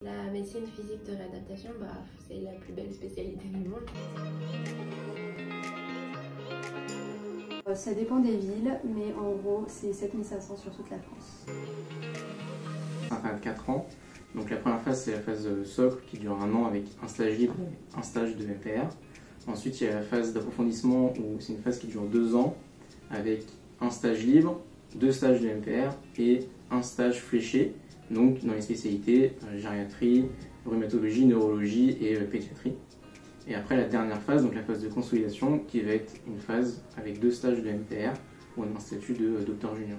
La médecine physique de réadaptation, c'est la plus belle spécialité du monde. Ça dépend des villes, mais en gros, c'est 7500 sur toute la France. Ça va 4 ans. Donc la première phase, c'est la phase socle qui dure 1 an avec un stage libre et un stage de MPR. Ensuite, il y a la phase d'approfondissement où c'est une phase qui dure 2 ans avec un stage libre, 2 stages de MPR et un stage fléché, donc dans les spécialités gériatrie, rhumatologie, neurologie et pédiatrie. Et après la dernière phase, donc la phase de consolidation, qui va être une phase avec 2 stages de MPR ou un statut de docteur junior.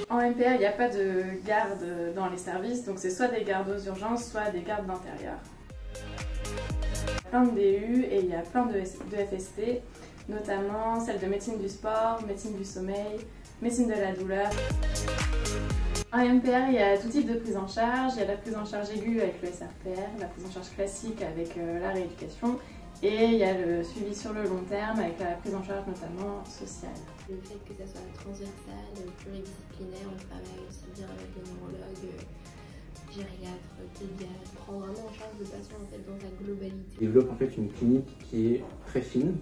En MPR, il n'y a pas de garde dans les services, donc c'est soit des gardes aux urgences, soit des gardes d'intérieur. Il y a plein de DU et il y a plein de FST, notamment celle de médecine du sport, médecine du sommeil, médecine de la douleur. En MPR, il y a tout type de prise en charge. Il y a la prise en charge aiguë avec le SRPR, la prise en charge classique avec la rééducation, et il y a le suivi sur le long terme avec la prise en charge notamment sociale. Le fait que ça soit transversal, pluridisciplinaire, on travaille aussi bien avec des neurologues, gériatres, pédiatres, on prend vraiment en charge le patient dans sa globalité. On développe en fait une clinique qui est très fine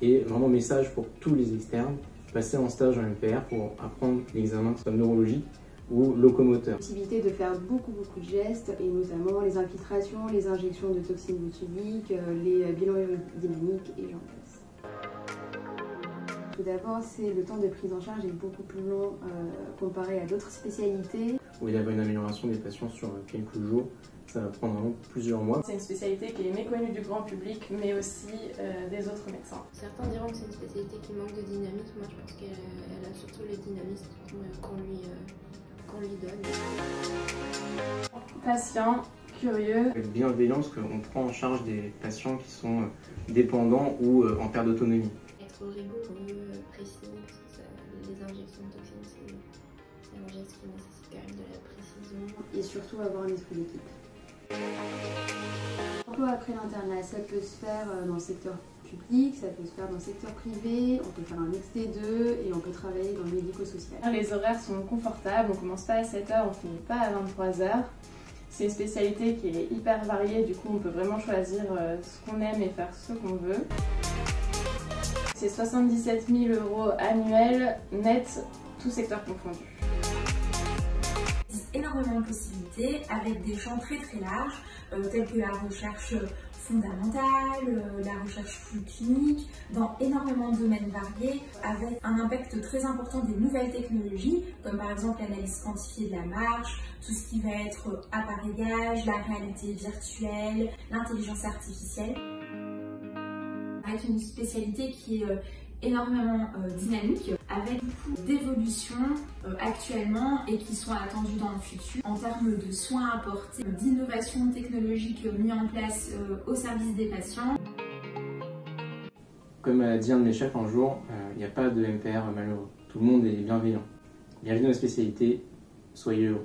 et vraiment message pour tous les externes, passer en stage en MPR pour apprendre l'examen de neurologique ou locomoteur. Possibilité de faire beaucoup de gestes, et notamment les infiltrations, les injections de toxines botuliques, les bilans aérodynamiques et j'en passe. Tout d'abord, le temps de prise en charge est beaucoup plus long comparé à d'autres spécialités. Où il y avait une amélioration des patients sur quelques jours, ça va prendre vraiment plusieurs mois. C'est une spécialité qui est méconnue du grand public, mais aussi des autres médecins. Certains diront que c'est une spécialité qui manque de dynamisme. Moi, je pense qu'elle a surtout le dynamisme qu'on lui donne. Patient, curieux. Être bienveillant parce qu'on prend en charge des patients qui sont dépendants ou en perte d'autonomie. Être rigoureux, précis, parce que les injections de toxines, c'est un geste qui nécessite quand même de la précision. Et surtout avoir un esprit d'équipe. L'emploi après l'internat, ça peut se faire dans le secteur public, ça peut se faire dans le secteur privé, on peut faire un mix des deux et on peut travailler dans le médico-social. Les horaires sont confortables, on commence pas à 7h, on finit pas à 23h. C'est une spécialité qui est hyper variée, du coup on peut vraiment choisir ce qu'on aime et faire ce qu'on veut. C'est 77 000 € annuels, net, tout secteur confondu. Il existe énormément de possibilités avec des champs très larges, tels que la recherche fondamentale, la recherche plus clinique, dans énormément de domaines variés, avec un impact très important des nouvelles technologies, comme par exemple l'analyse quantifiée de la marche, tout ce qui va être appareillage, la réalité virtuelle, l'intelligence artificielle. Avec une spécialité qui est énormément dynamique, avec beaucoup d'évolutions actuellement et qui sont attendues dans le futur en termes de soins apportés, d'innovations technologiques mises en place au service des patients. Comme a dit un de mes chefs un jour, il n'y a pas de MPR malheureux. Tout le monde est bienveillant. Bienvenue dans la spécialité, soyez heureux.